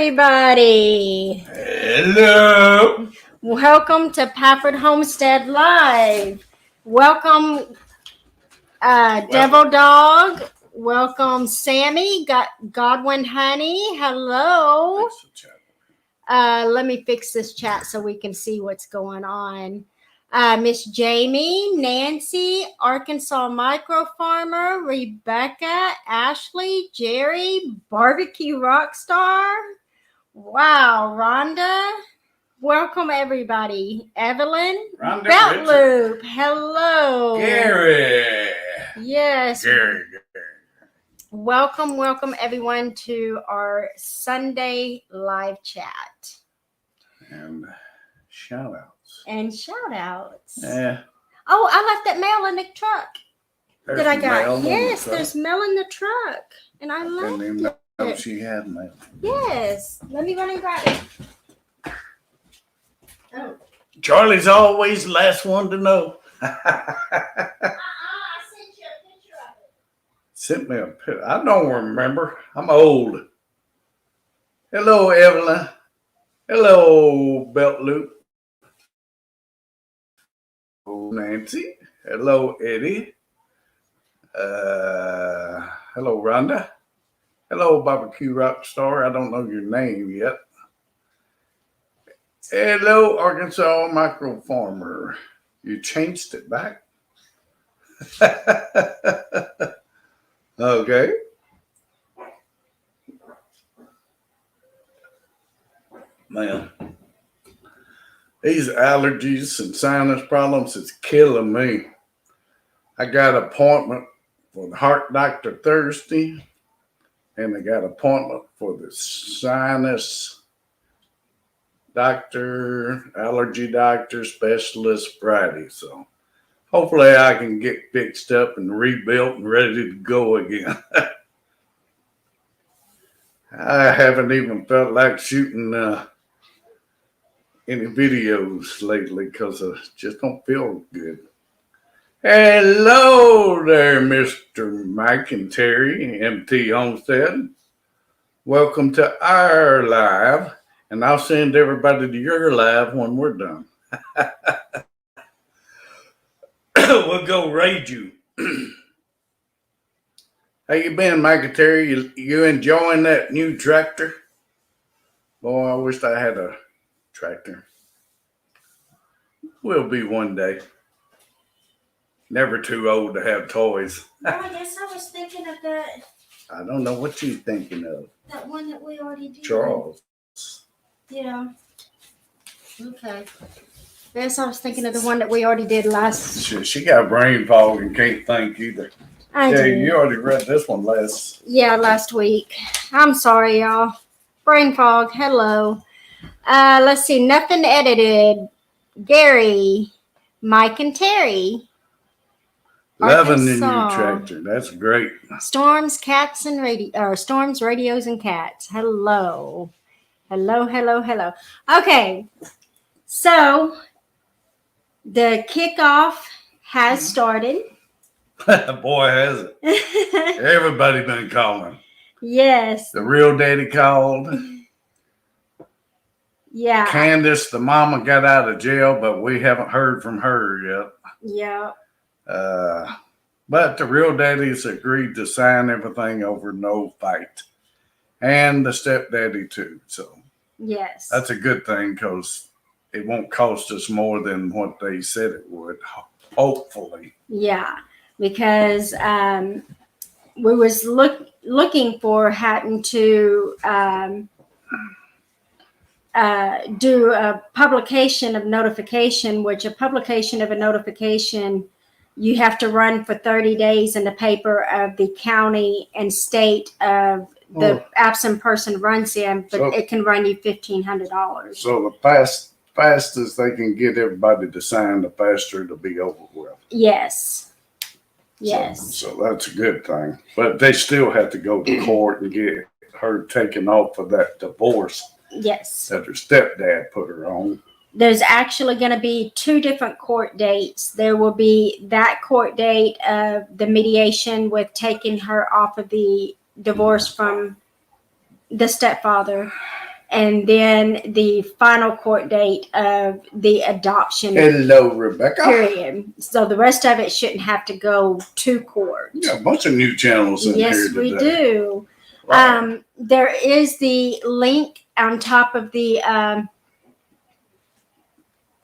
everybody. Hello. Welcome to Pafford Homestead Live. Welcome, Devil Dog. Welcome, Sammy. Godwin Honey. Hello. Let me fix this chat so we can see what's going on. Miss Jamie, Nancy, Arkansas Micro Farmer, Rebecca, Ashley, Jerry, Barbecue Rockstar. Wow, Rhonda. Welcome, everybody. Evelyn, Beltloop. Hello. Gary. Yes. Gary. Welcome, everyone, to our Sunday live chat. And shout outs. Yeah. Oh, I left that mail in the truck that I got. Yes, there's mail in the truck. And I left it. Didn't even know she had mail. Yes. Let me run and grab it. Oh. Charlie's always the last one to know. I sent you a picture of it. Sent me a picture. I don't remember. I'm old. Hello, Evelyn. Hello, Beltloop. Hello, Nancy. Hello, Eddie. Hello, Rhonda. Hello, Barbecue Rockstar. I don't know your name yet. Hello, Arkansas Micro Farmer. You changed it back? Okay. Man, these allergies and sinus problems is killing me. I got an appointment for the heart doctor Thursday, and I got an appointment for the sinus doctor, allergy doctor, specialist Friday. So hopefully I can get fixed up and rebuilt and ready to go again. I haven't even felt like shooting any videos lately because I just don't feel good. Hello there, Mr. Mike and Terry, MT Homestead. Welcome to our live, and I'll send everybody to your live when we're done. We'll go raid you. How you been, Mike and Terry? You enjoying that new tractor? Boy, I wish I had a tractor. Will be one day. Never too old to have toys. Well, I guess I was thinking of that. I don't know what you're thinking of. That one that we already did. Charles. Yeah. Okay. Yes, I was thinking of the one that we already did last. She got brain fog and can't think either. I did. You already read this one last. Yeah, last week. I'm sorry, y'all. Brain fog. Hello. Let's see. Nothing edited. Gary, Mike, and Terry. Loving the new tractor. That's great. Storms, cats, and storms, radios, and cats. Hello. Okay. So the kickoff has started. Boy, has it. Everybody been calling. Yes. The real daddy called. Yeah. Candace, the mama, got out of jail, but we haven't heard from her yet. Yeah. But the real daddies agreed to sign everything over no fight. And the stepdaddy too. So yes. That's a good thing because it won't cost us more than what they said it would, hopefully. Yeah. Because we was looking for having to do a publication of notification, which a publication of a notification you have to run for 30 days in the paper of the county and state of the absent person runs in, but it can run you $1,500. So the fastest they can get everybody to sign, the faster it'll be over with. Yes. So that's a good thing. But they still have to go to court and get her taken off of that divorce. Yes. That her stepdad put her on. There's actually going to be 2 different court dates. There will be that court date of the mediation with taking her off of the divorce from the stepfather. and then the final court date of the adoption Hello, Rebecca. period. So the rest of it shouldn't have to go to court. We got a bunch of new channels in here Yes, today. we do. Wow. There is the link on top of the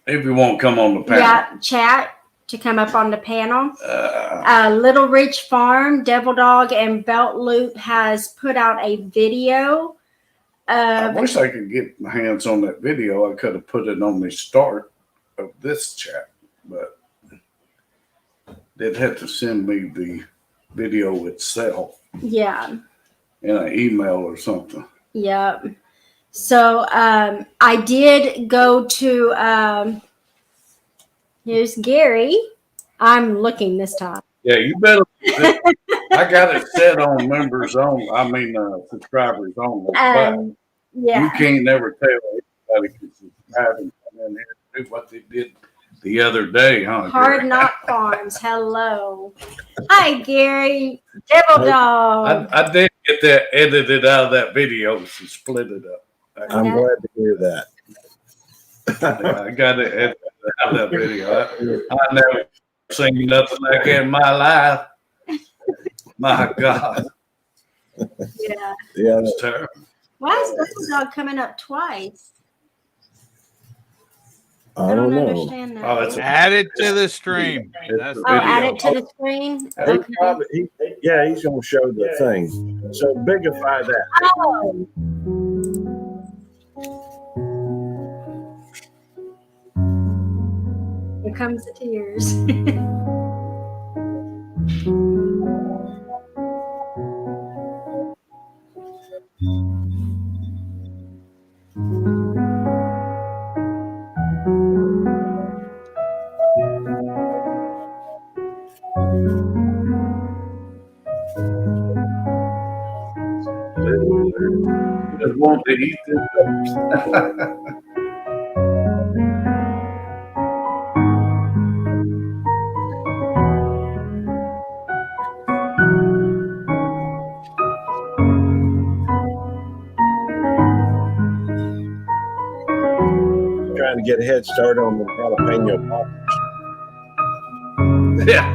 If you won't come on the panel. chat to come up on the panel. Little Ridge Farm, Devil Dog, and Belt Loop has put out a video. I wish I could get my hands on that video. I could have put it on the start of this chat, but they'd have to send me the video itself. Yeah. In an email or something. Yeah. So I did go to here's Gary. I'm looking this time. Yeah, you better. I got it set on members only. I mean, subscribers only. But yeah. you can't never tell anybody can subscribe and come in here and do what they did the other day, huh? Hard Knock Farms. Hello. Hi, Gary. Devil Dog. I did get that edited out of that video, so split it up. I'm glad to hear that. I got it edited out of that video. I never seen nothing like that in my life. My God. Yeah. Yeah. It's terrible. Why is Devil Dog coming up twice? I don't know. understand that. Oh, it's Add it to the stream. That's add it to the screen. He Okay. probably, he's going to show the thing. So bigify that. Oh. Here comes the tears. Just want to eat this. Trying to get a head start on the jalapeno poppers. Yeah.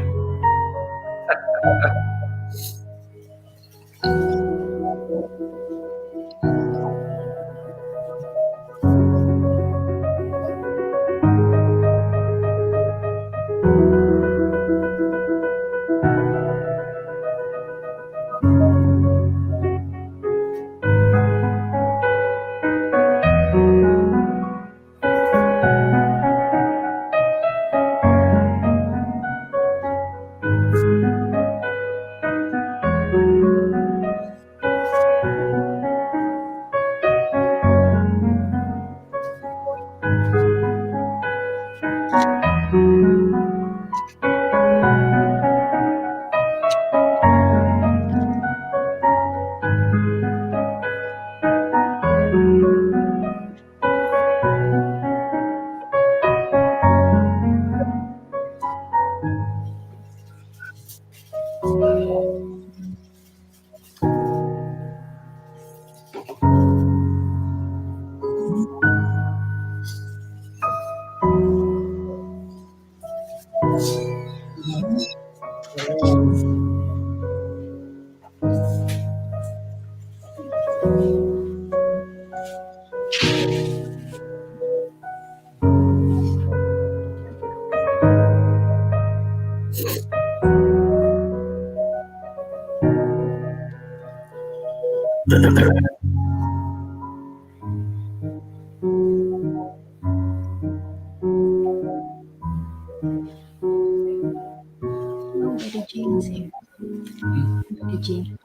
Oh, Betty Jean's here. Betty Jean.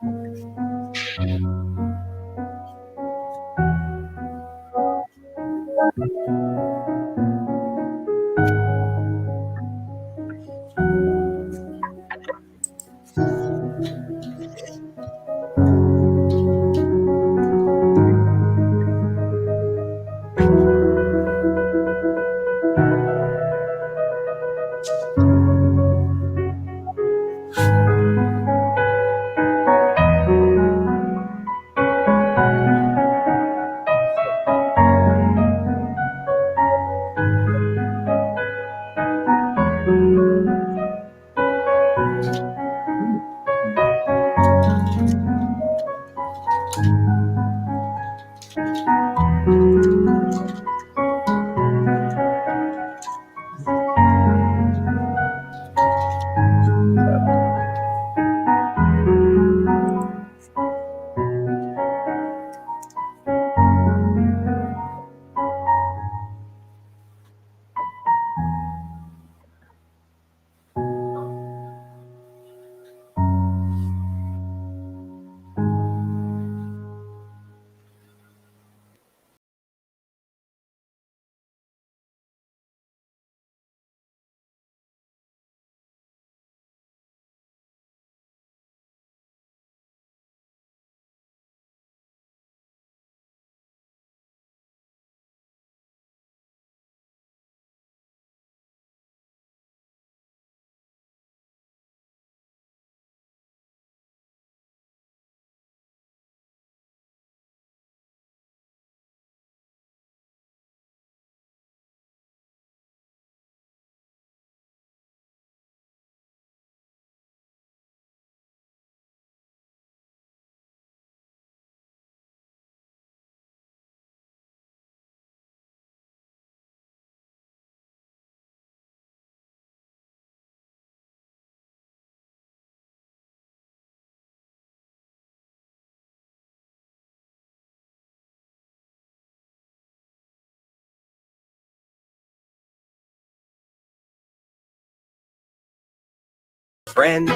friend.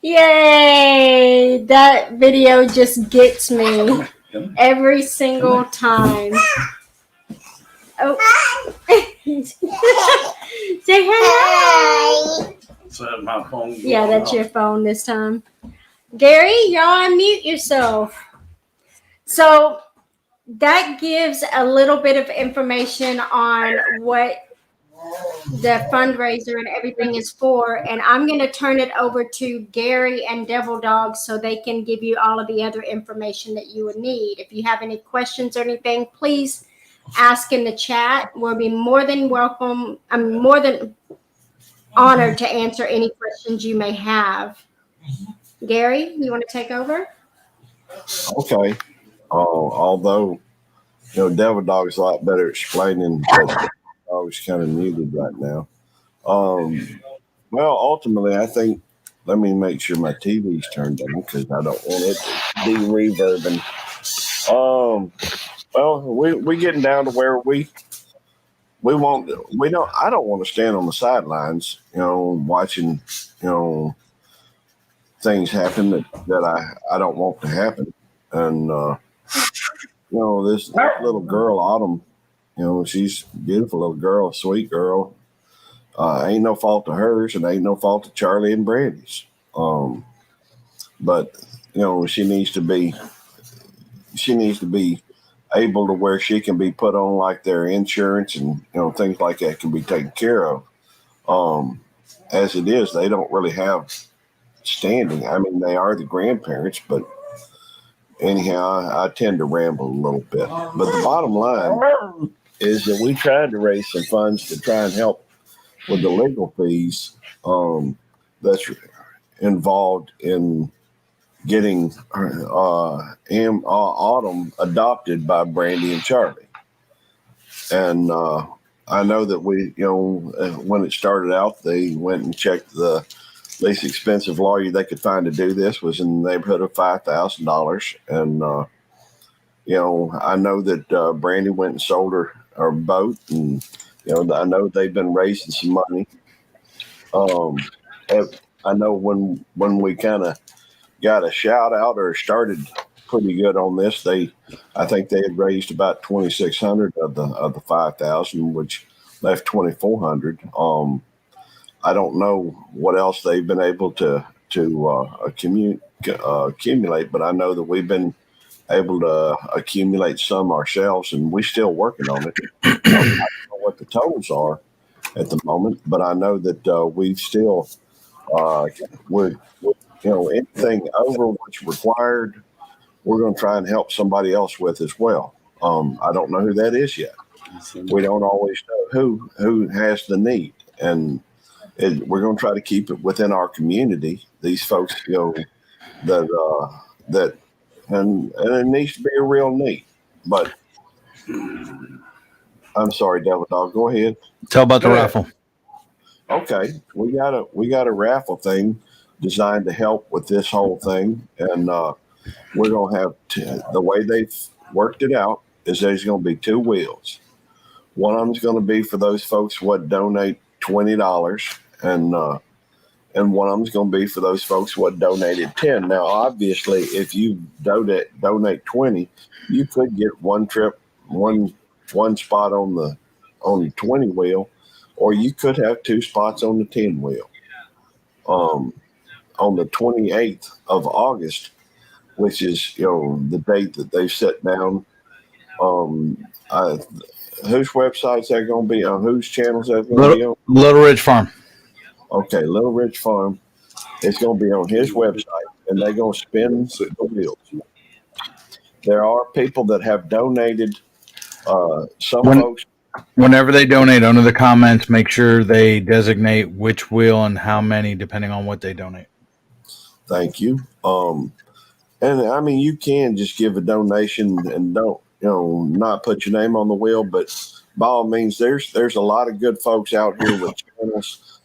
Yay! That video just gets me every single time. Oh. Say hi. Is that my phone? Yeah, that's your phone this time. Gary, y'all unmute yourself. So that gives a little bit of information on what the fundraiser and everything is for. And I'm going to turn it over to Gary and Devil Dog so they can give you all of the other information that you would need. If you have any questions or anything, please ask in the chat. We'll be more than welcome. I'm more than honored to answer any questions you may have. Gary, you want to take over? Okay. Although, Devil Dog's a lot better explaining, but Dog's kind of muted right now. Well, ultimately, I think, let me make sure my TV's turned on because I don't want it to be reverbing. Well, we're getting down to where I don't want to stand on the sidelines, watching, things happen that I don't want to happen. And, this little girl, Autumn, she's a beautiful little girl, sweet girl. Ain't no fault of hers, and ain't no fault of Charlie and Brandy's. But she needs to be able to where she can be put on like their insurance and things like that can be taken care of. As it is, they don't really have standing. I mean, they are the grandparents, but anyhow, I tend to ramble a little bit. But the bottom line is that we tried to raise some funds to try and help with the legal fees that's involved in getting Autumn adopted by Brandy and Charlie. And I know that when it started out, they went and checked the least expensive lawyer they could find to do this was in the neighborhood of $5,000. And, I know that Brandy went and sold her boat, and, I know they've been raising some money. I know when we kind of got a shout out or started pretty good on this, I think they had raised about 2,600 of the 5,000, which left 2,400. I don't know what else they've been able to accumulate, but I know that we've been able to accumulate some ourselves, and we're still working on it. I don't know what the totals are at the moment, but I know that we've still we're anything over what's required, we're going to try and help somebody else with as well. I don't know who that is yet. We don't always know who has the need, and we're going to try to keep it within our community. These folks, that and it needs to be a real need. But I'm sorry, Devil Dog. Go ahead. Tell about the raffle. Okay, we got a raffle thing designed to help with this whole thing, and we're gonna have the way they've worked it out is there's gonna be two wheels. One of them's gonna be for those folks what donate $20, and one of them's gonna be for those folks what donated $10. Now, obviously, if you donate 20, you could get one trip, one spot on the 20 wheel, or you could have two spots on the 10 wheel. On the 28th of August, which is the date that they've set down. Whose website's that going to be on? Whose channels that going to be on? Little Ridge Farm. Okay, Little Ridge Farm. It's going to be on his website, and they're going to spin the wheels. There are people that have donated. Folks. Whenever they donate, under the comments, make sure they designate which wheel and how many, depending on what they donate. Thank you. And I mean, you can just give a donation and don't, not put your name on the wheel, but by all means, there's a lot of good folks out here with channels.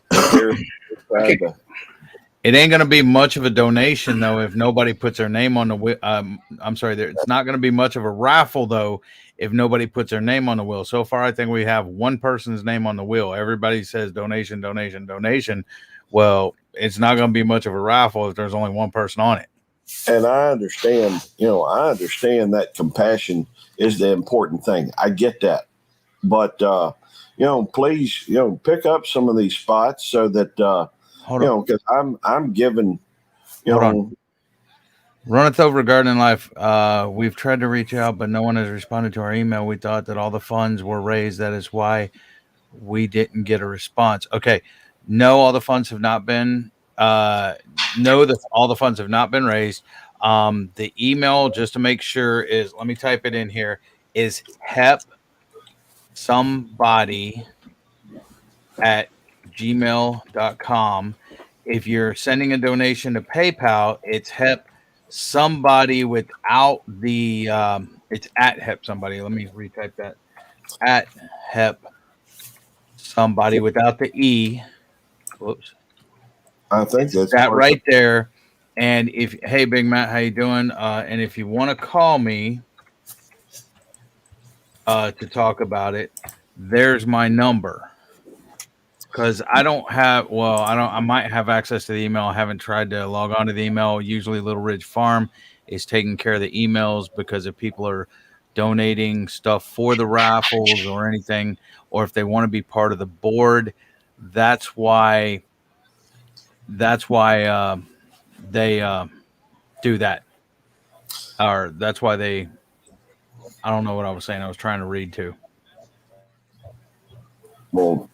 It ain't going to be much of a donation, though, if nobody puts their name on the wheel. I'm sorry, it's not going to be much of a raffle, though, if nobody puts their name on the wheel. So far, I think we have one person's name on the wheel. Everybody says donation, donation, donation. Well, it's not going to be much of a raffle if there's only one person on it. And I understand, that compassion is the important thing. I get that. But, please, pick up some of these spots so that, Hold on. because I'm giving, Hold on. Runneth Over Garden Life. We've tried to reach out, but no one has responded to our email. We thought that all the funds were raised. That is why we didn't get a response. Okay. No, all the funds have not been, all the funds have not been raised. The email, just to make sure, is, let me type it in here, is hepsomebody@gmail.com. If you're sending a donation to PayPal, it's somebody without the it's at hep somebody. Let me retype that. At hep somebody without the E. Whoops. I think that's that right there. And hey Big Matt, how you doing? And if you want to call me to talk about it, there's my number. Because I might have access to the email. I haven't tried to log on to the email. Usually Little Ridge Farm is taking care of the emails, because if people are donating stuff for the raffles or anything, or if they want to be part of the board, that's why they do that. Or that's why I don't know what I was saying. I was trying to read too. Well,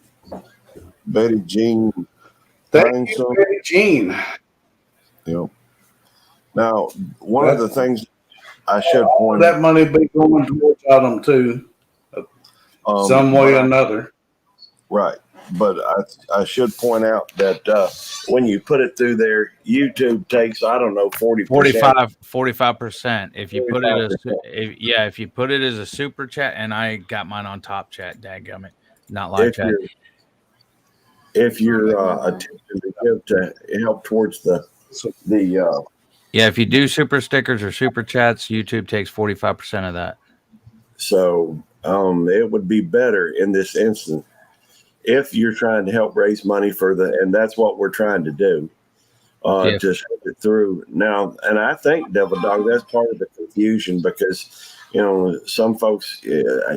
Betty Jean. Thank you, Betty Jean. Now, one of the things I should point that money be going towards them too, some way or another. Right. But I should point out that when you put it through there, YouTube takes, I don't know, 45%. If you put it if you put it as a super chat, and I got mine on top chat, dadgummit, not live chat. If you're attempting to give to help towards the if you do super stickers or super chats, YouTube takes 45% of that. So it would be better in this instance if you're trying to help raise money and that's what we're trying to do, to send it through now. And I think, Devil Dog, that's part of the confusion, because some folks,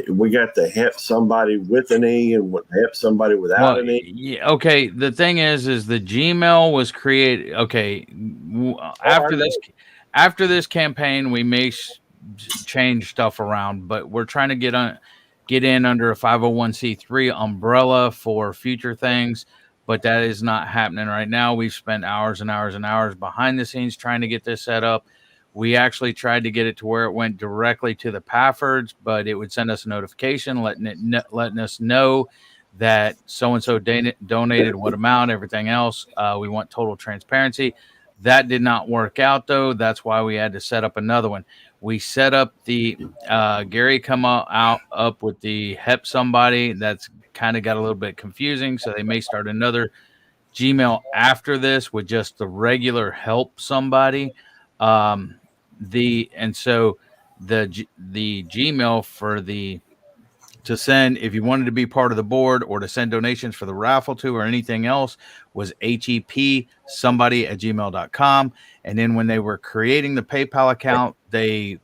we got to help somebody with an E and help somebody without an E. Yeah, okay. The thing is the Gmail was created. Okay, after this campaign, we may change stuff around, but we're trying to get in under a 501c3 umbrella for future things. But that is not happening right now. We've spent hours and hours and hours behind the scenes trying to get this set up. We actually tried to get it to where it went directly to the Paffords, but it would send us a notification letting us know that so-and-so donated what amount, everything else. We want total transparency. That did not work out, though. That's why we had to set up another one. We set up the Gary come up with the Hep somebody. That's kind of got a little bit confusing, so they may start another Gmail after this with just the regular help somebody. The Gmail for to send, if you wanted to be part of the board or to send donations for the raffle to or anything else, was hepsomebody@gmail.com. And then when they were creating the PayPal account, they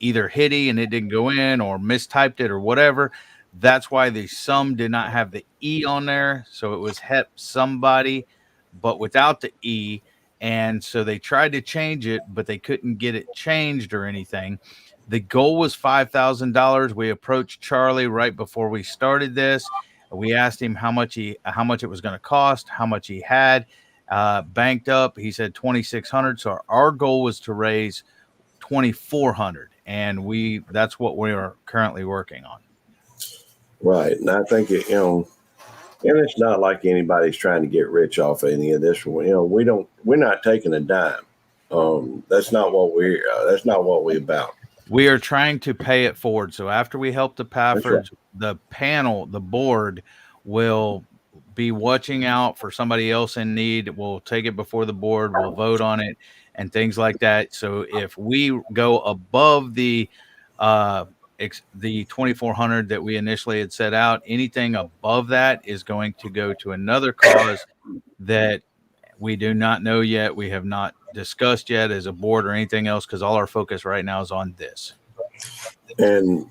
either hit E and it didn't go in, or mistyped it or whatever. That's why the sum did not have the E on there. So it was Hep somebody, but without the E. And so they tried to change it, but they couldn't get it changed or anything. The goal was $5,000. We approached Charlie right before we started this. We asked him how much it was going to cost, how much he had banked up. He said $2,600. So our goal was to raise $2,400, and that's what we are currently working on. Right, and I think and it's not like anybody's trying to get rich off any of this. We're not taking a dime. That's not what we're about. We are trying to pay it forward. So after we help the Paffords, the panel, the board will be watching out for somebody else in need. We'll take it before the board. We'll vote on it and things like that. So if we go above the the 2,400 that we initially had set out. Anything above that is going to go to another cause that we do not know yet. We have not discussed yet as a board or anything else, because all our focus right now is on this. And,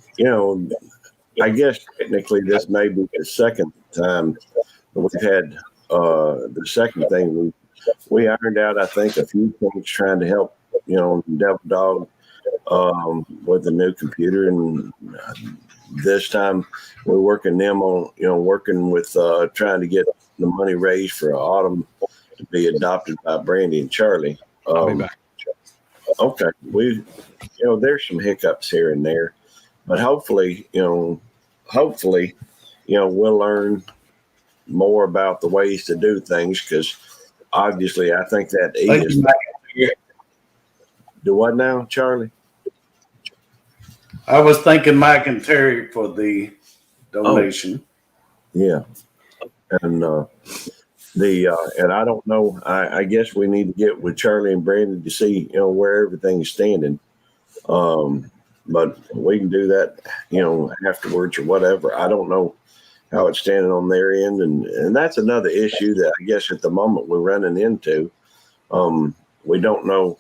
I guess technically this may be the second time we've had the second thing. We ironed out, I think, a few things trying to help, Devil Dog with the new computer. And this time we're working them on, working with trying to get the money raised for Autumn to be adopted by Brandy and Charlie. I'll be back. Okay. There's some hiccups here and there, but hopefully, we'll learn more about the ways to do things, because obviously I think that is. Do what now, Charlie? I was thanking Mike and Terry for the donation. Yeah. And and I don't know, I guess we need to get with Charlie and Brandon to see, where everything's standing. But we can do that, afterwards or whatever. I don't know how it's standing on their end. And that's another issue that I guess at the moment we're running into. We don't know,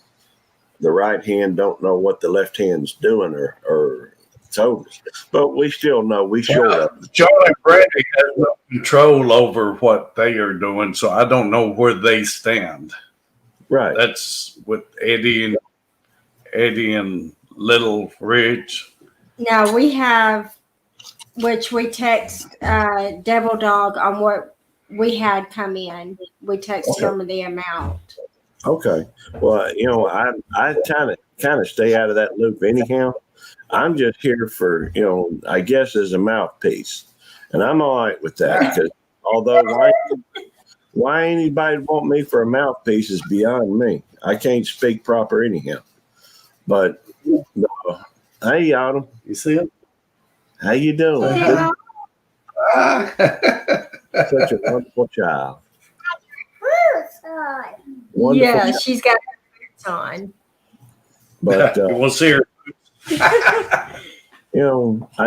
the right hand don't know what the left hand's doing or told us. But we still know we showed up. Charlie and Brandy has no control over what they are doing, so I don't know where they stand. Right. That's with Eddie and Little Ridge. Now we have, which we text Devil Dog on what we had come in. We text him the amount. Okay. Well, I kind of stay out of that loop anyhow. I'm just here for, I guess as a mouthpiece, and I'm all right with that, because although why anybody want me for a mouthpiece is beyond me. I can't speak proper anyhow. But hey, Autumn. You see him? How you doing? Yeah. Such a wonderful child. Wonderful Yeah, child. she's got her boots on. But We'll see her. I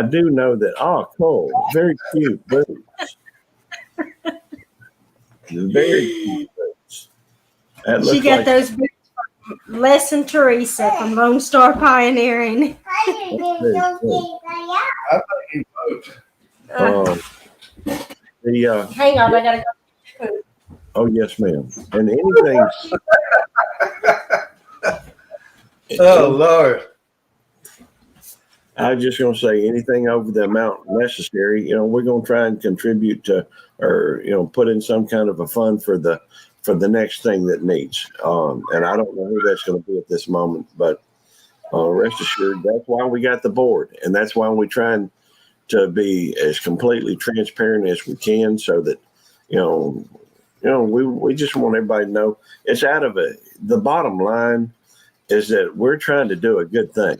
do know that. Oh, cool. Very cute boots. Very cute boots. That She looks got like those boots from Les and Teresa from Lone Star Pioneering. Hang on, I gotta go. Oh yes, ma'am. And anything. Oh Lord. I was just going to say anything over the amount necessary. We're going to try and contribute to, or put in some kind of a fund for the next thing that needs. And I don't know who that's going to be at this moment, but rest assured, that's why we got the board, and that's why we're trying to be as completely transparent as we can, so that we just want everybody to know it's out of it. The bottom line is that we're trying to do a good thing.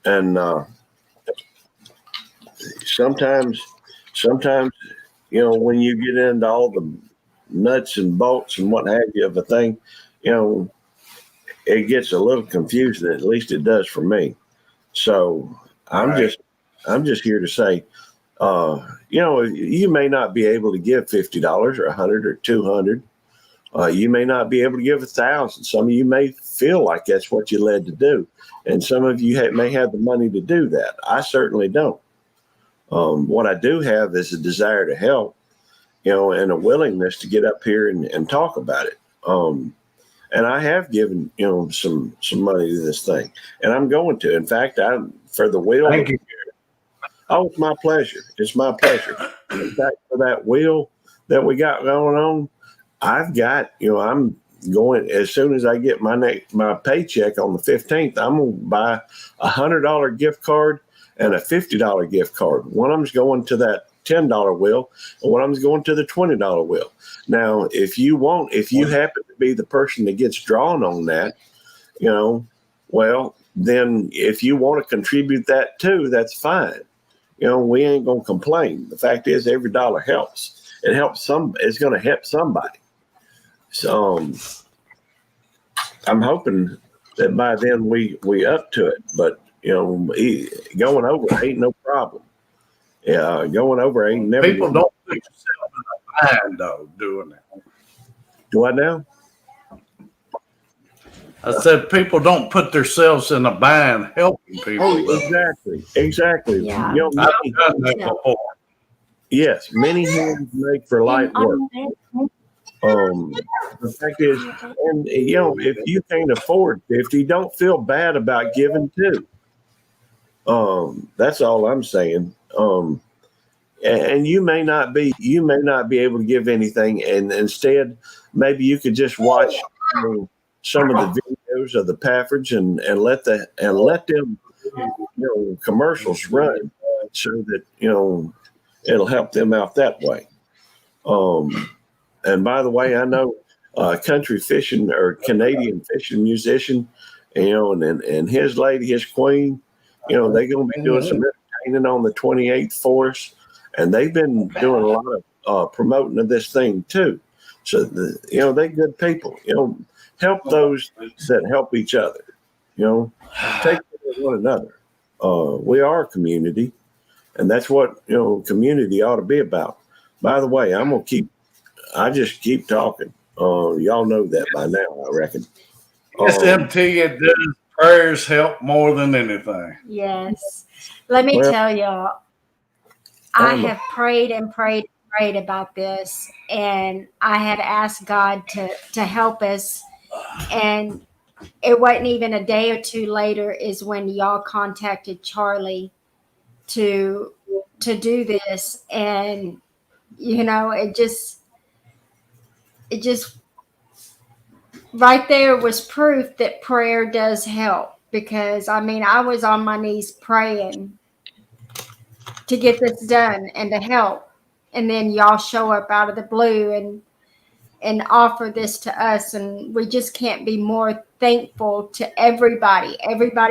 And sometimes, when you get into all the nuts and bolts and what have you of a thing, it gets a little confusing. At least it does for me. So I'm just here to say, you may not be able to give $50 or $100 or $200. You may not be able to give $1,000. Some of you may feel like that's what you're led to do. And some of you may have the money to do that. I certainly don't. What I do have is a desire to help, and a willingness to get up here and talk about it. And I have given, some money to this thing, and I'm going to. In fact, for the wheel. Thank you. Oh, it's my pleasure. It's my pleasure. In fact, for that wheel that we got going on, I've got, I'm going, as soon as I get my paycheck on the 15th, I'm going to buy a $100 gift card and a $50 gift card. One of them's going to that $10 wheel, and one of them's going to the $20 wheel. Now, if you happen to be the person that gets drawn on that, well, then if you want to contribute that too, that's fine. We ain't going to complain. The fact is, every dollar helps. It helps it's going to help somebody. So I'm hoping that by then we up to it. But Going over ain't no problem. Yeah, going over ain't never. People don't put yourself in a bind, though, doing that. Do I now? I said people don't put themselves in a bind helping people. Oh, exactly. Yeah. You know, I've many, done that before. yes, many hands make for light work. The fact is, and if you can't afford 50, don't feel bad about giving too. That's all I'm saying. And you may not be able to give anything, and instead, maybe you could just watch some of the videos of the Paffords and let them commercials run, so that it'll help them out that way. And by the way, I know country fishing or Canadian fishing musician, and his lady, his queen, they're going to be doing some entertaining on the 28th for us, and they've been doing a lot of promoting of this thing too. So they're good people. Help those that help each other. Take care of one another. We are a community, and that's what community ought to be about. By the way, I just keep talking. Y'all know that by now, I reckon. SMT, it does. Prayers help more than anything. Yes. Let me tell y'all, I have prayed and prayed and prayed about this, and I had asked God to help us. And it wasn't even a day or two later is when y'all contacted Charlie to do this. And, it just right there was proof that prayer does help, because I was on my knees praying to get this done and to help, and then y'all show up out of the blue and offer this to us, and we just can't be more thankful to everybody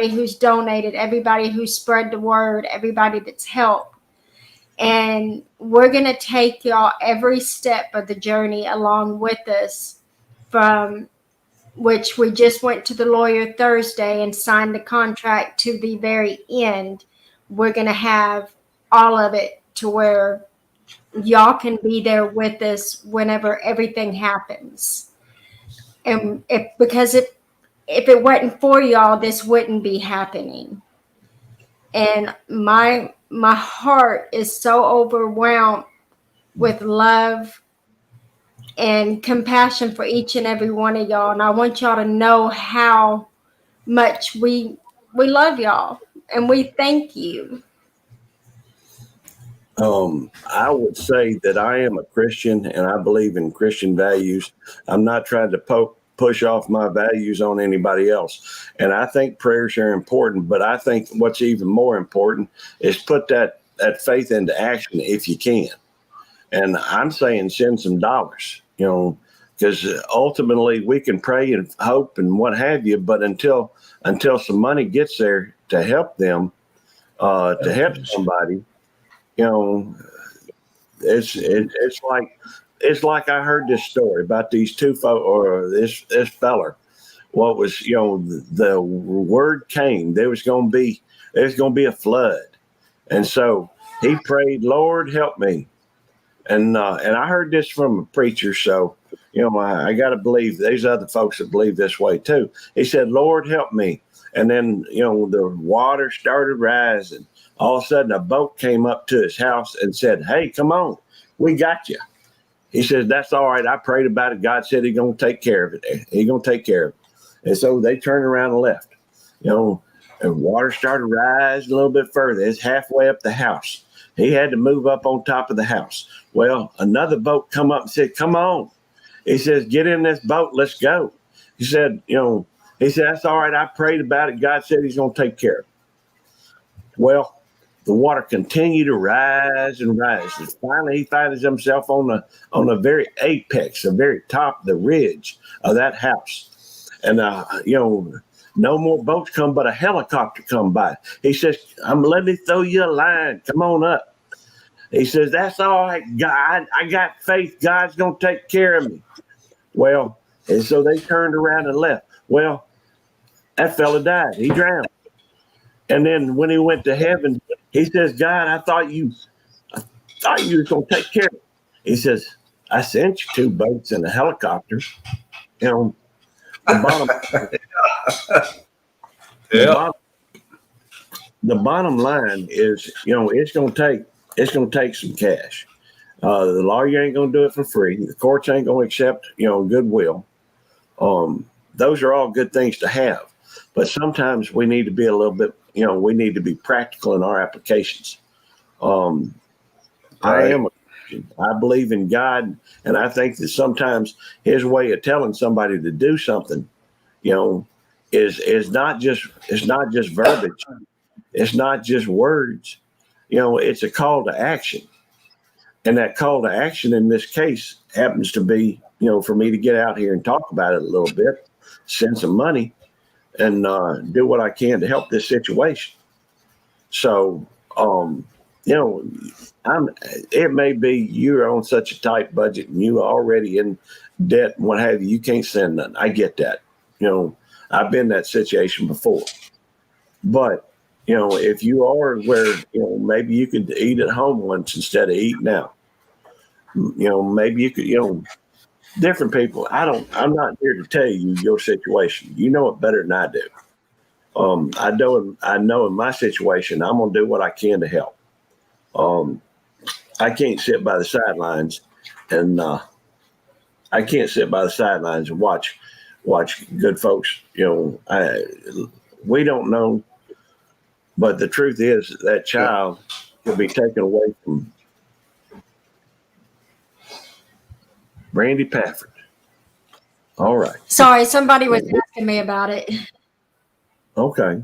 who's donated, everybody who's spread the word, everybody that's helped. And we're going to take y'all every step of the journey along with us, from which we just went to the lawyer Thursday and signed the contract to the very end. We're going to have all of it to where y'all can be there with us whenever everything happens. And because if it wasn't for y'all, this wouldn't be happening. And my heart is so overwhelmed with love and compassion for each and every one of y'all. And I want y'all to know how much we love y'all, and we thank you. I would say that I am a Christian and I believe in Christian values. I'm not trying to push off my values on anybody else. And I think prayers are important, but I think what's even more important is put that faith into action if you can. And I'm saying send some dollars, because ultimately we can pray and hope and what have you, but until some money gets there to help them, to help somebody, it's like I heard this story about these two folks, or this feller. What was, the word came, there's going to be a flood, and so he prayed, Lord, help me. And I heard this from a preacher, so I got to believe there's other folks that believe this way too. He said, Lord, help me. And then the water started rising. All of a sudden, a boat came up to his house and said, hey, come on, we got you. He says, that's all right. I prayed about it. God said he's going to take care of it. He's going to take care of it. And so they turned around and left. And water started rising a little bit further. It's halfway up the house. He had to move up on top of the house. Well, another boat come up and said, come on. He says, get in this boat. Let's go. He said, that's all right. I prayed about it. God said he's going to take care of it. Well, the water continued to rise and rise. And finally, he finds himself on the very apex, the very top, the ridge of that house. And, no more boats come, but a helicopter come by. He says, let me throw you a line. Come on up. He says, that's all right, God. I got faith. God's going to take care of me. Well, and so they turned around and left. Well, that fella died. He drowned. And then when he went to heaven, he says, God, I thought you was gonna take care of it. He says, I sent you 2 boats and a helicopter. You know, the bottom the Yeah. bottom the bottom line is, it's gonna take some cash. The lawyer ain't gonna do it for free. The courts ain't gonna accept, goodwill. Those are all good things to have, but sometimes we need to be a little bit, we need to be practical in our applications. I am a Christian. I believe in God, and I think that sometimes His way of telling somebody to do something, is not just verbiage. It's not just words. It's a call to action. And that call to action in this case happens to be, for me to get out here and talk about it a little bit, send some money, and do what I can to help this situation. So, it may be you're on such a tight budget and you're already in debt and what have you. You can't send nothing. I get that. I've been in that situation before. But, if you are where, maybe you could eat at home once instead of eating out. Maybe you could, different people. I'm not here to tell you your situation. You know it better than I do. I know in my situation, I'm going to do what I can to help. I can't sit by the sidelines and watch good folks. We don't know, but the truth is that child could be taken away from Brandy Pafford. All right. Sorry, somebody was asking me about it. Okay.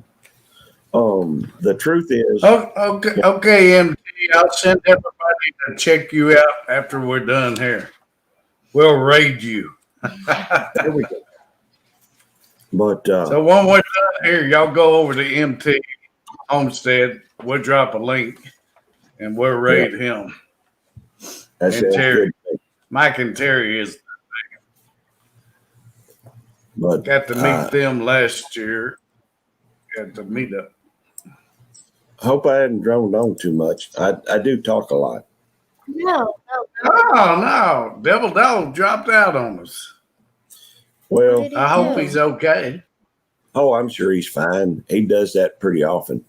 The truth is. Okay, MT. I'll send everybody to check you out after we're done here. We'll raid you. There we go. But so when we're done here, y'all go over to MT Homestead. We'll drop a link and we'll raid him. That's and Terry. Good. Mike and Terry is. But got to meet them last year at the meetup. Hope I hadn't droned on too much. I do talk a lot. No. Oh, no. Devil Dog dropped out on us. Well, I hope he's okay. Oh, I'm sure he's fine. He does that pretty often.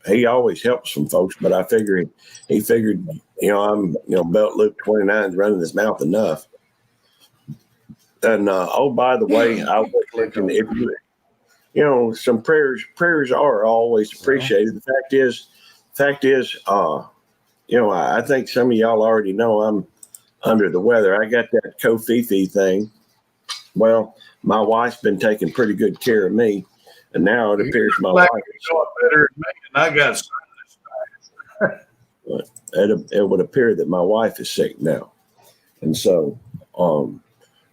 He always helps some folks, but I figured he figured, I'm, Belt Loop 29 is running his mouth enough. And, by the way, I was looking, if you, some prayers are always appreciated. The fact is, I think some of y'all already know I'm under the weather. I got that Kofifi thing. Well, my wife's been taking pretty good care of me, and now it appears my wife is better than me, and I got it would appear that my wife is sick now, and so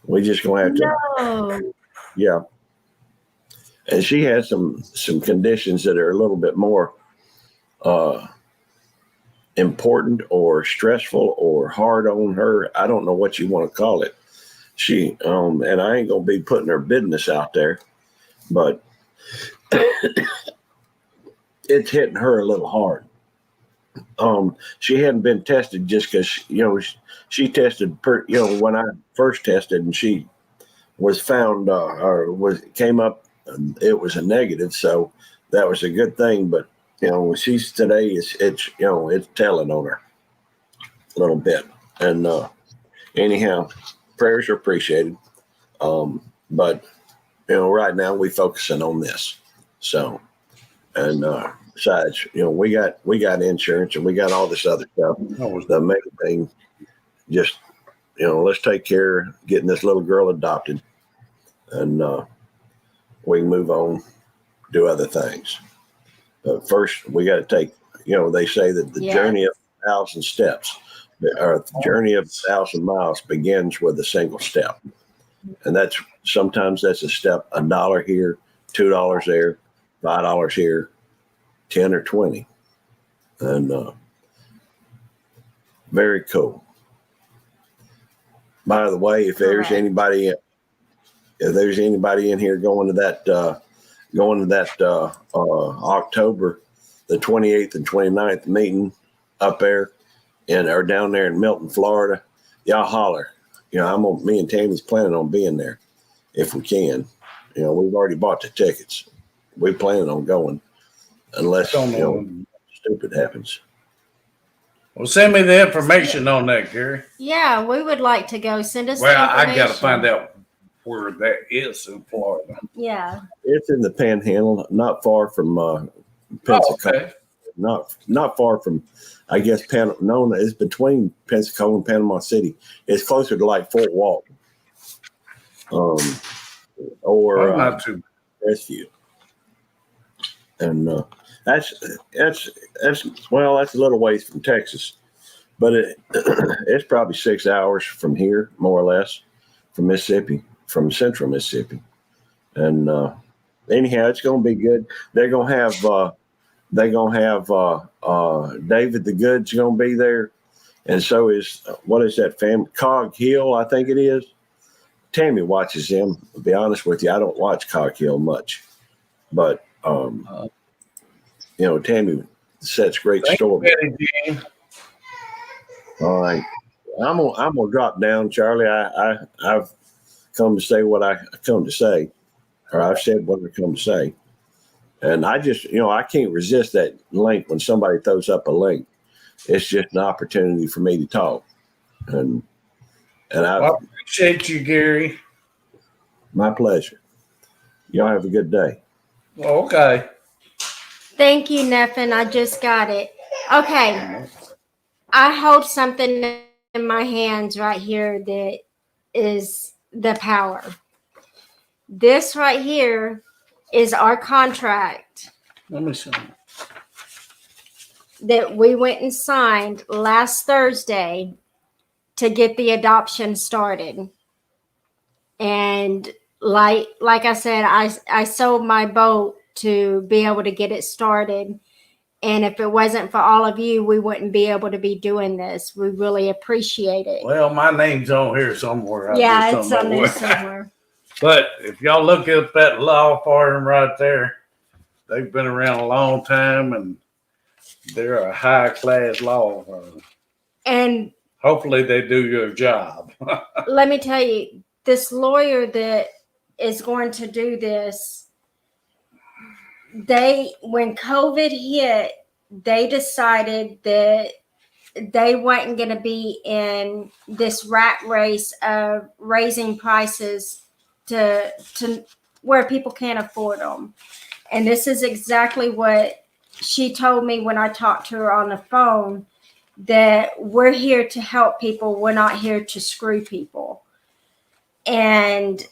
we just gonna have to, yeah. And she has some conditions that are a little bit more important or stressful or hard on her. I don't know what you want to call it. She and I ain't gonna be putting her business out there, but it's hitting her a little hard. She hadn't been tested just because she tested when I first tested, and she was found came up. It was a negative, so that was a good thing. But she's today it's telling on her a little bit. And anyhow, prayers are appreciated. But right now we focusing on this. So, and besides, we got insurance and we got all this other stuff. The main thing, just let's take care of getting this little girl adopted, and we can move on, do other things. But first, we got to take, they say that the journey of 1,000 steps, or the journey of 1,000 miles begins with a single step. And sometimes that's a step, $1 here, $2 there, $5 here, 10 or 20. And very cool. By the way, if there's anybody in here going to going to that October the 28th and 29th meeting up there or down there in Milton, Florida, y'all holler. Me and Tammy's planning on being there if we can. We've already bought the tickets. We planning on going unless stupid happens. Well, send me the information on that, Gary. Yeah, we would like to go. Send us the Well, information. I got to find out where that is in Florida. Yeah. It's in the Panhandle, not far from Pensacola. Okay. Not far from, I guess, it's between Pensacola and Panama City. It's closer to like Fort Walton, or Not too. Rescue, and that's a little ways from Texas, but it's probably 6 hours from here, more or less, from Mississippi, from Central Mississippi, and anyhow, it's going to be good. They're going to have. David the Good's going to be there, and so is what is that family? Cog Hill, I think it is. Tammy watches them. To be honest with you, I don't watch Cog Hill much, but Tammy sets great store. All right, I'm gonna drop down, Charlie. I've come to say what I come to say, or I've said what I come to say. And I just, I can't resist that link when somebody throws up a link. It's just an opportunity for me to talk. And I appreciate you, Gary. My pleasure. Y'all have a good day. Okay. Thank you, Neffin. I just got it. Okay. I hold something in my hands right here that is the power. This right here is our contract. Let me see. That we went and signed last Thursday to get the adoption started. And like I said, I sold my boat to be able to get it started. And if it wasn't for all of you, we wouldn't be able to be doing this. We really appreciate it. Well, my name's on here somewhere. Yeah, it's on there somewhere. But if y'all look up that law firm right there, they've been around a long time, and they're a high-class law firm. And hopefully they do your job. Let me tell you, this lawyer that is going to do this, when COVID hit, they decided that they weren't going to be in this rat race of raising prices to where people can't afford them. And this is exactly what she told me when I talked to her on the phone, that we're here to help people. We're not here to screw people. And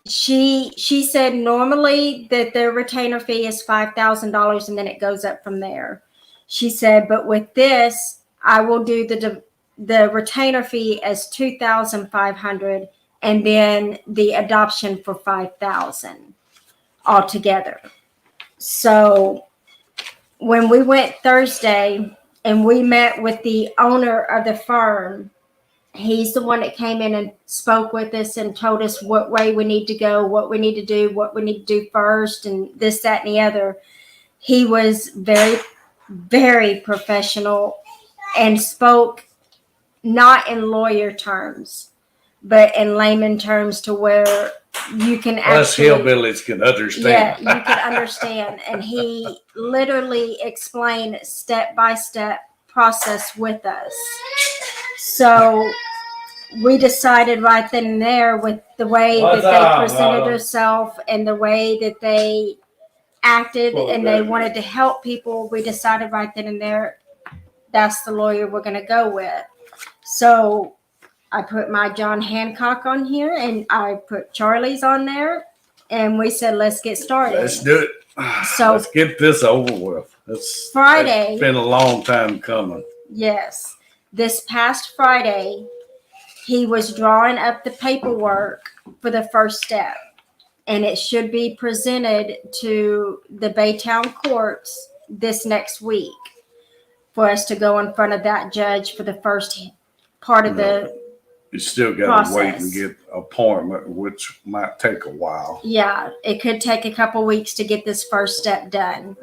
she said normally that their retainer fee is $5,000 and then it goes up from there. She said, but with this, I will do the retainer fee as $2,500 and then the adoption for $5,000 altogether. So when we went Thursday and we met with the owner of the firm, he's the one that came in and spoke with us and told us what way we need to go, what we need to do, what we need to do first, and this, that, and the other. He was very, very professional and spoke not in lawyer terms, but in layman terms to where you can us hillbillies can understand. Yeah, you can understand. And he literally explained step-by-step process with us. So we decided right then and there, with the way that they presented themselves and the way that they acted and they wanted to help people, we decided right then and there, that's the lawyer we're going to go with. So I put my John Hancock on here and I put Charlie's on there, and we said, let's get started. Let's do it. So let's get this over with. It's Friday. It's been a long time coming. Yes. This past Friday, he was drawing up the paperwork for the first step, and it should be presented to the Baytown courts this next week for us to go in front of that judge for the first part of the You still got to wait and process. get an appointment, which might take a while. Yeah, it could take a couple weeks to get this first step done,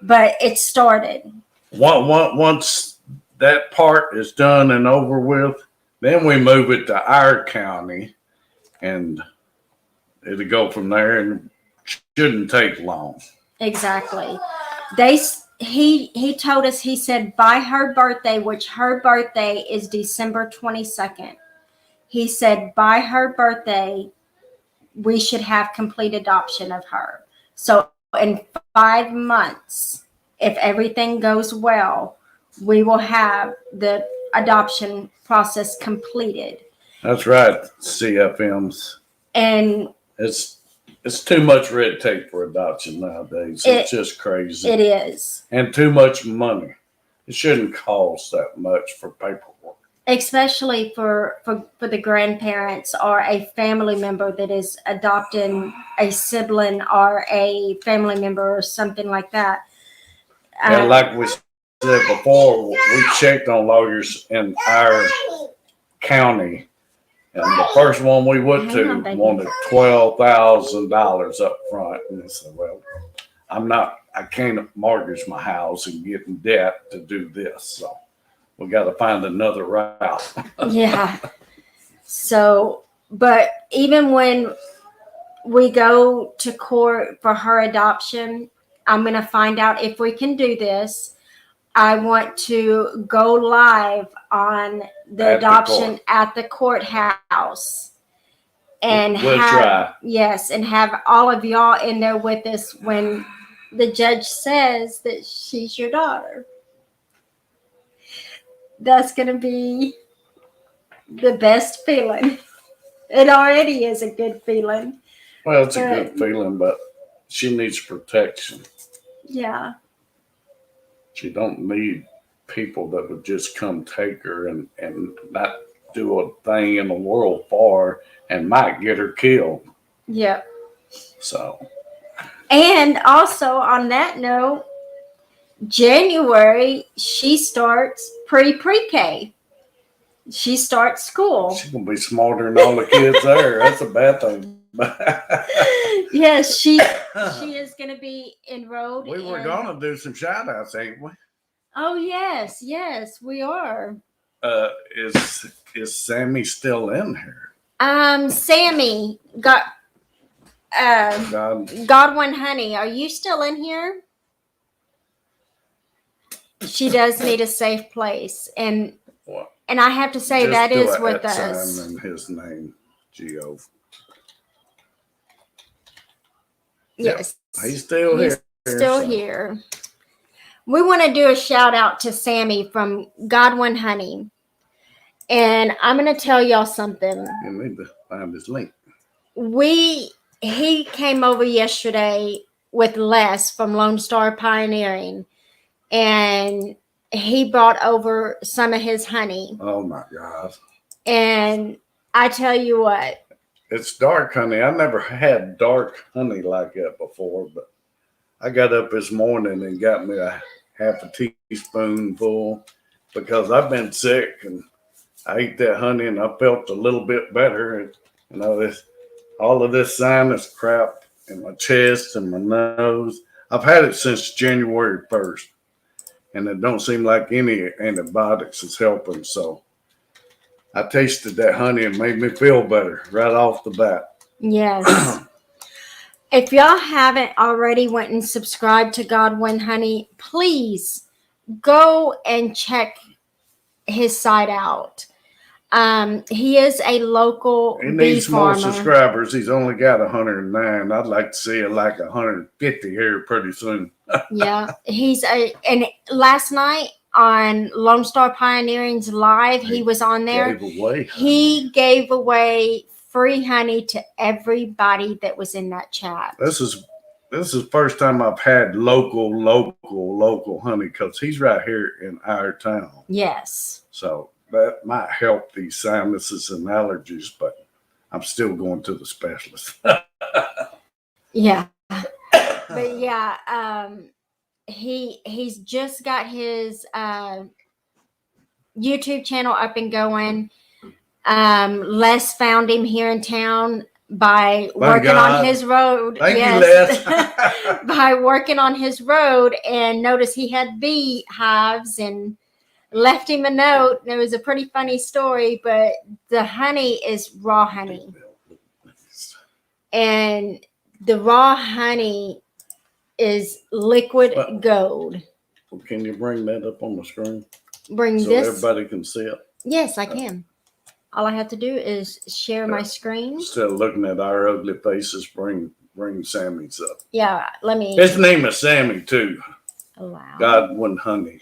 but it started. Once that part is done and over with, then we move it to our county, and it'll go from there, and shouldn't take long. Exactly. He told us, he said by her birthday, which her birthday is December 22nd. He said by her birthday we should have complete adoption of her. So in 5 months, if everything goes well, we will have the adoption process completed. That's right, CFMs. And It's too much red tape for adoption nowadays. It's just crazy. it is. And too much money. It shouldn't cost that much for paperwork. Especially for the grandparents or a family member that is adopting a sibling or a family member or something like that. And like we said before, we checked on lawyers in our county, and the first one we went Hang to on, baby. wanted $12,000 up front, and I said, "Well, I can't mortgage my house and get in debt to do this, so we got to find another route." Yeah. So, but even when we go to court for her adoption, I'm going to find out if we can do this. I want to go live on the adoption at the courthouse and We'll try. Yes, and have all of y'all in there with us when the judge says that she's your daughter. That's going to be the best feeling. It already is a good feeling. Well, it's a good feeling, but she needs protection. Yeah. She don't need people that would just come take her and not do a thing in the world for her and might get her killed. Yeah. So. And also on that note, January, she starts pre-K. She starts school. She's going to be smarter than all the kids there. That's a bad thing. Yes, she is going to be enrolled. We were going to do some shout outs, ain't we? Oh, yes, we are. Is Sammy still in here? Sammy got Godwin Honey. Are you still in here? She does need a safe place, and What? And I have to say Just that do is a with at us. sign and his name, Geo. Yes. He's still here. Still here. We want to do a shout out to Sammy from Godwin Honey. And I'm going to tell y'all something. You need to find his link. He came over yesterday with Les from Lone Star Pioneering, and he brought over some of his honey. Oh my God. And I tell you what. It's dark honey. I never had dark honey like that before, but I got up this morning and got me a half a teaspoonful because I've been sick, and I ate that honey and I felt a little bit better. And, all of this sinus crap in my chest and my nose. I've had it since January 1st, and it don't seem like any antibiotics is helping. So I tasted that honey and made me feel better right off the bat. Yes. If y'all haven't already went and subscribed to Godwin Honey, please go and check his site out. He is a local He needs bee more farmer. subscribers. He's only got 109. I'd like to see it like 150 here pretty soon. Yeah, and last night on Lone Star Pioneering's live, he was on there. He gave away free honey to everybody that was in that chat. This is the first time I've had local honey because he's right here in our town. Yes. So that might help these sinuses and allergies, but I'm still going to the specialist. Yeah. But yeah, he's just got his YouTube channel up and going. Les found him here in town by Thank working God. on his road. Thank you, yes. Les. By working on his road, and noticed he had bee hives and left him a note. It was a pretty funny story, but the honey is raw honey. And the raw honey is liquid But- gold. Well, can you bring that up on the screen Bring so this. everybody can see it? Yes, I can. All I have to do is share my screen. Instead of looking at our ugly faces, bring Sammy's up. Yeah, let me His name is Sammy too. allow. Godwin Honey.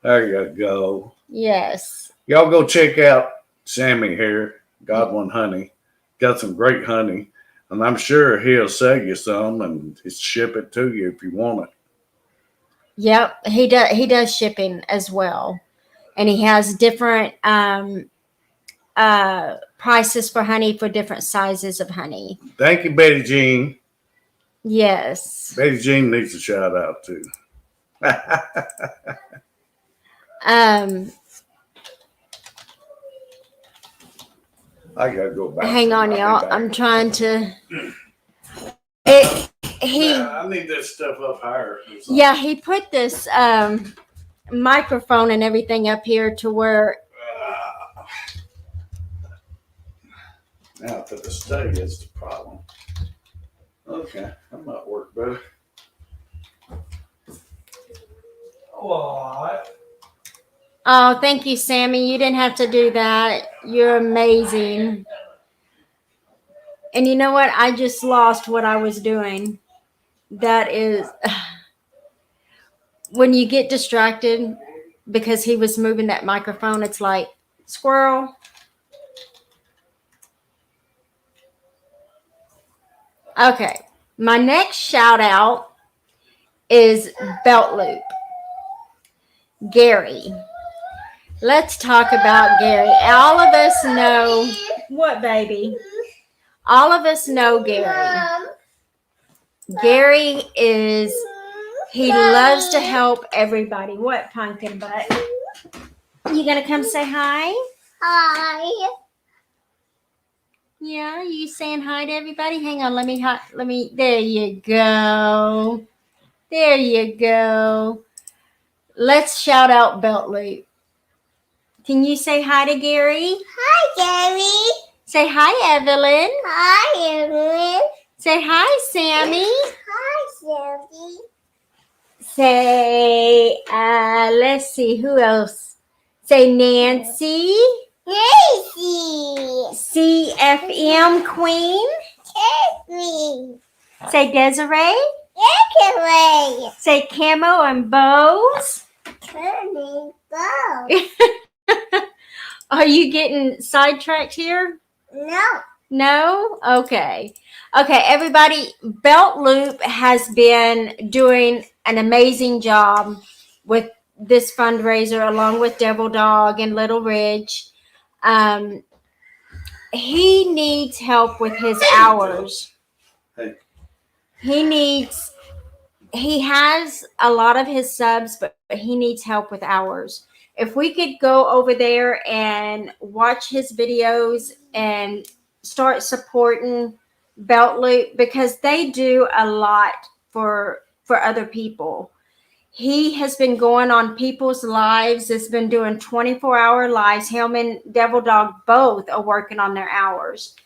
There you go. Yes. Y'all go check out Sammy here, Godwin Honey. Got some great honey. And I'm sure he'll sell you some and ship it to you if you want it. Yep, he does. He does shipping as well, and he has different prices for honey for different sizes of honey. Thank you, Betty Jean. Yes. Betty Jean needs a shout out too. I gotta go back. Hang on, I'll be y'all. back. I'm trying to. Yeah, I need this stuff up higher. Yeah, he put this microphone and everything up here to where. Now, for the stay is the problem. Okay, that might work better. What? Oh, thank you, Sammy. You didn't have to do that. You're amazing. And you know what? I just lost what I was doing. That is when you get distracted because he was moving that microphone, it's like squirrel. Okay. My next shout out is Belt Loop. Gary. Let's talk about Gary. All of us know what, baby? All of us know Gary. Gary is, he loves to help everybody. What, pumpkin butt? You gonna come say hi? Hi. Yeah, you saying hi to everybody? Hang on, let me, there you go. There you go. Let's shout out Belt Loop. Can you say hi to Gary? Hi, Gary. Say hi, Evelyn. Hi, Evelyn. Say hi, Sammy. Hi, Sandy. Say, let's see, who else? Say Nancy. Nancy. CFM Queen. Carrie. Say Desiree. Desiree. Say Camo and Bows. Turning bow. Are you getting sidetracked here? No. No? Okay. Okay, everybody, Belt Loop has been doing an amazing job with this fundraiser along with Devil Dog and Little Ridge. He needs help with his hours. Hey. He has a lot of his subs, but he needs help with hours. If we could go over there and watch his videos and start supporting Belt Loop, because they do a lot for other people. He has been going on people's lives. It's been doing 24-hour lives. Him and Devil Dog both are working on their hours.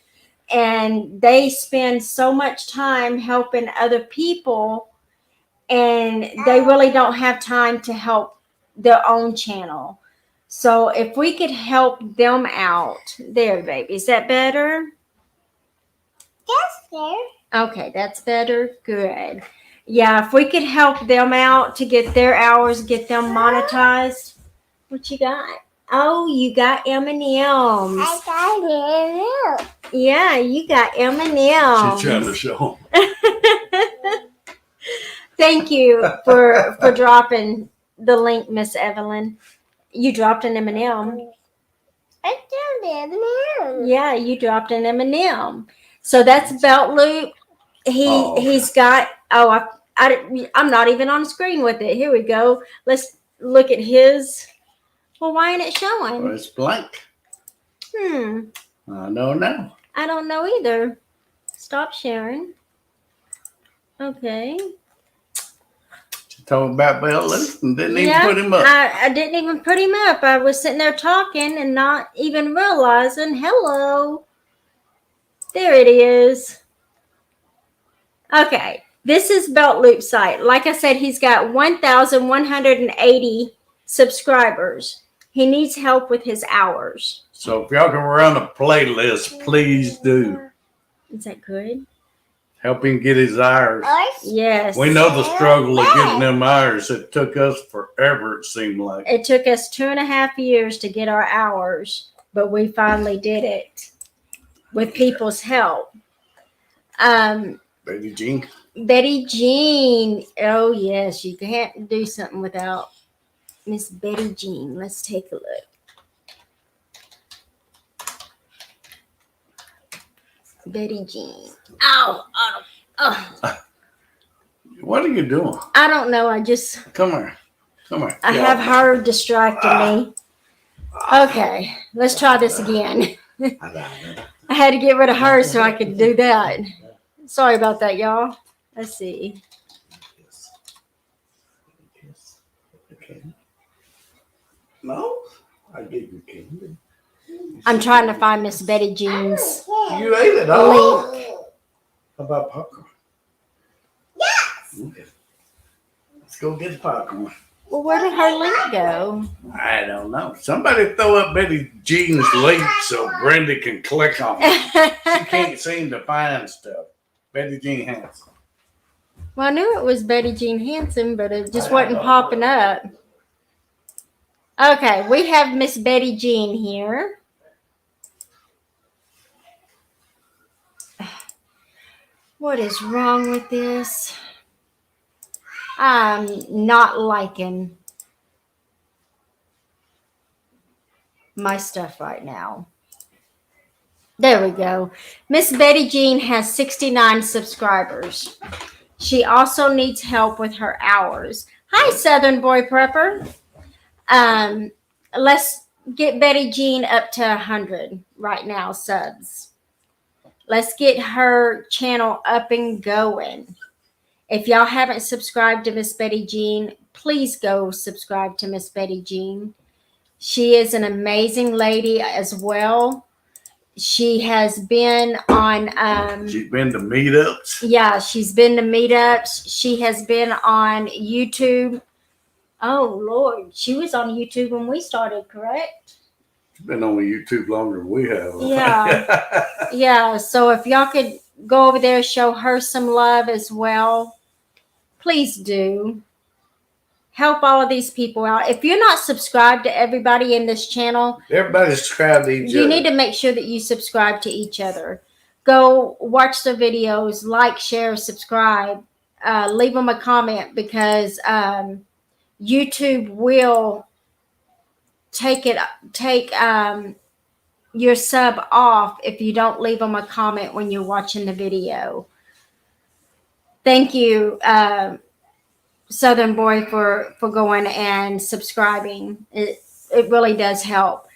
And they spend so much time helping other people, and they really don't have time to help their own channel. So if we could help them out. There, baby. Is that better? That's there. Okay, that's better. Good. Yeah, if we could help them out to get their hours, get them monetized. What you got? Oh, you got M&Ms. I got it. Yeah, you got M&Ms. She's trying to show. Thank you for dropping the link, Miss Evelyn. You dropped an M&M. I got it. Yeah, you dropped an M&M. So that's Belt Loop. He's got. Oh, I'm not even on screen with it. Here we go. Let's look at his. Well, why ain't it showing? Well, it's blank. I don't know. I don't know either. Stop sharing. Okay. She talking about Bell Lewis and didn't even Yeah, put him up. I didn't even put him up. I was sitting there talking and not even realizing. Hello. There it is. Okay. This is Belt Loop site. Like I said, he's got 1,180 subscribers. He needs help with his hours. So if y'all can run a playlist, please do. Is that good? Help him get his hours. Yes. We know the struggle of getting them hours. It took us forever, it seemed like. It took us 2.5 years to get our hours, but we finally did it with people's help. Betty Jean. Betty Jean. Oh, yes. You can't do something without Miss Betty Jean. Let's take a look. Betty Jean. Ow. Oh. What are you doing? I don't know. I just. Come here. Come here. I have her distracting me. Okay. Let's try this again. I had to get rid of her so I could do that. Sorry about that, y'all. Let's see. Okay. No? I gave you candy. I'm trying to find Miss Betty Jean's. You ate it all? How about popcorn? Yes. Okay. Let's go get the popcorn. Well, where did her link go? I don't know. Somebody throw up Betty Jean's link so Brenda can click on it. She can't seem to find stuff. Betty Jean Hansen. Well, I knew it was Betty Jean Hansen, but it just wasn't popping up. Okay, we have Miss Betty Jean here. What is wrong with this? I'm not liking my stuff right now. There we go. Miss Betty Jean has 69 subscribers. She also needs help with her hours. Hi, Southern Boy Prepper. Let's get Betty Jean up to 100 right now, subs. Let's get her channel up and going. If y'all haven't subscribed to Miss Betty Jean, please go subscribe to Miss Betty Jean. She is an amazing lady as well. She has been on... She's been to meetups. Yeah, she's been to meetups. She has been on YouTube. Oh, Lord. She was on YouTube when we started, correct? She's been on YouTube longer than we have. Yeah. Yeah, so if y'all could go over there, show her some love as well, please do. Help all of these people out. If you're not subscribed to everybody in this channel, Everybody subscribe to each other. you need to make sure that you subscribe to each other. Go watch their videos, like, share, subscribe, leave them a comment, because YouTube will take your sub off if you don't leave them a comment when you're watching the video. Thank you, Southern Boy, for going and subscribing. It really does help.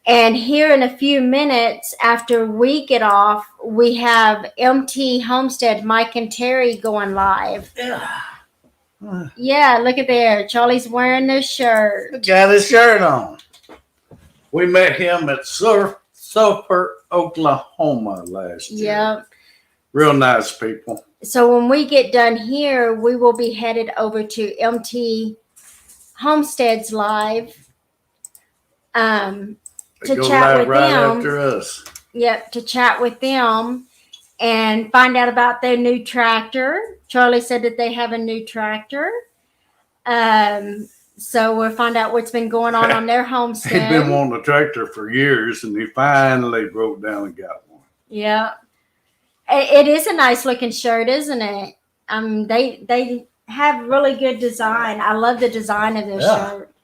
And here in a few minutes after we get off, we have MT Homestead, Mike and Terry going live. Yeah, look at there. Charlie's wearing their shirt. Got his shirt on. We met him at Sulphur, Oklahoma last year. Yep. Real nice people. So when we get done here, we will be headed over to MT Homestead's live. They To go chat live with right them. after us. Yep, to chat with them and find out about their new tractor. Charlie said that they have a new tractor. So we'll find out what's been going on their homestead. He'd been wanting a tractor for years, and he finally broke down and got one. Yeah. It is a nice looking shirt, isn't it? They have really good design. I love the design of their shirt.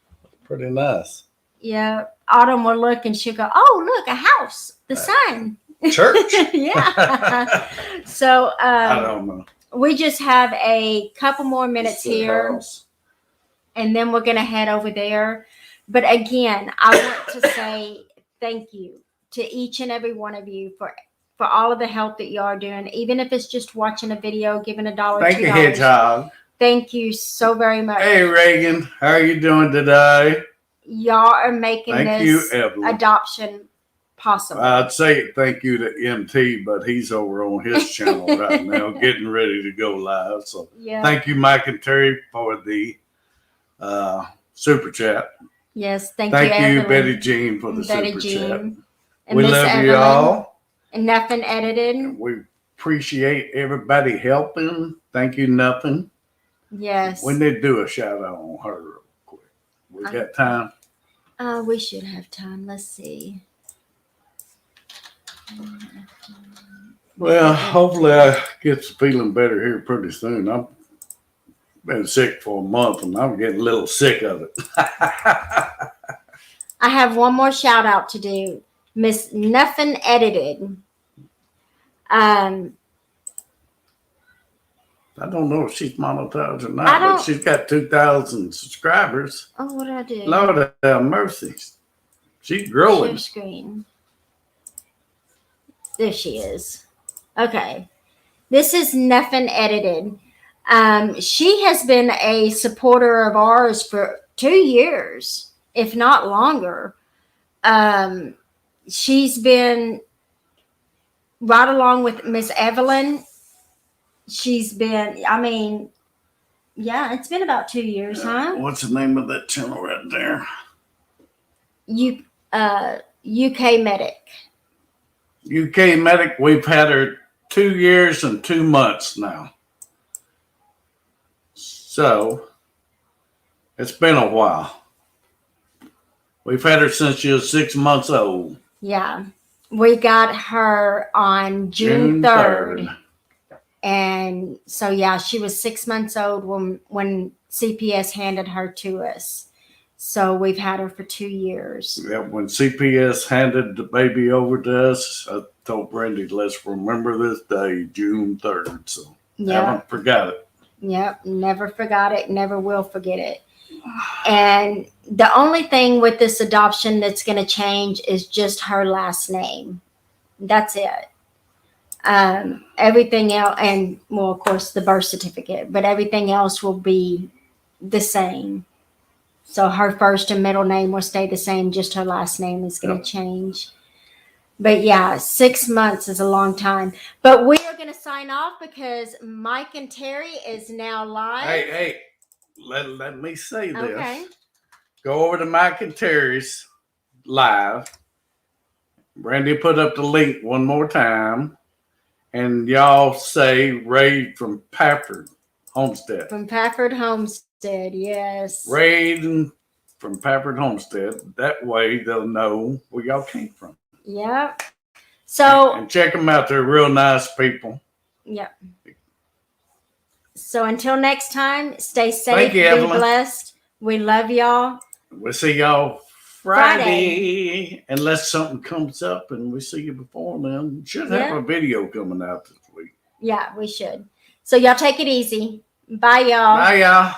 Pretty nice. Yeah. Autumn will look and she'll go, oh, look, a house, the sun. Church. Yeah. So I don't know. we just have a couple more minutes It's the here, house. and then we're going to head over there. But again, I want to say thank you. to each and every one of you for all of the help that you are doing, even if it's just watching a video, giving $1, Thank $2. you, Hedgehog. Thank you so very much. Hey, Reagan, how are you doing today? Y'all are making Thank you, this Evelyn. adoption possible. I'd say thank you to MT, but he's over on his channel right now, getting ready to go live. So yeah. thank you, Mike and Terry, for the super chat. Yes, thank Thank you, Evelyn, Betty Jean, for the Betty super Jean, chat. and We Miss love Evelyn, you all. and Nothing Edited. We appreciate everybody helping. Thank you, Nothing. Yes. We need to do a shout out on her real quick. We got time? We should have time. Let's see. Well, hopefully I get feeling better here pretty soon. I've been sick for a month and I'm getting a little sick of it. I have one more shout out to do. Miss Nothing Edited. I don't know if she's monetized or not, but she's got 2,000 subscribers. Oh, what did I do? Lord have mercy. She's growing. Share screen. There she is. Okay. This is Nothing Edited. She has been a supporter of ours for 2 years, if not longer. She's been right along with Miss Evelyn. She's been, yeah, it's been about 2 years, huh? What's the name of that channel right there? UK Medic. UK Medic, we've had her 2 years and 2 months now. So, it's been a while. We've had her since she was 6 months old. Yeah. We got her on June 3rd. And so, yeah, she was 6 months old when CPS handed her to us. So we've had her for 2 years. Yeah, when CPS handed the baby over to us, I told Brandy, let's remember this day, June 3rd. So haven't forgot it. Yep, never forgot it, never will forget it. And the only thing with this adoption that's going to change is just her last name. That's it. Everything else, and well, of course, the birth certificate, but everything else will be the same. So her first and middle name will stay the same. Just her last name is going to change. But yeah, 6 months is a long time. But we are going to sign off because Mike and Terry is now live. Hey, let me say this. Okay. Go over to Mike and Terry's live. Brandy put up the link one more time. And y'all say Ray from Pafford Homestead. From Pafford Homestead, yes. Ray from Pafford Homestead. That way they'll know where y'all came from. Yep. So and check them out. They're real nice people. Yep. So until next time, stay safe, Thank you, be Evelyn. blessed. We love y'all. We'll see y'all Friday. Unless something comes up and we see you before then. Should have a video coming out this week. Yeah, we should. So y'all take it easy. Bye, y'all. Bye, y'all.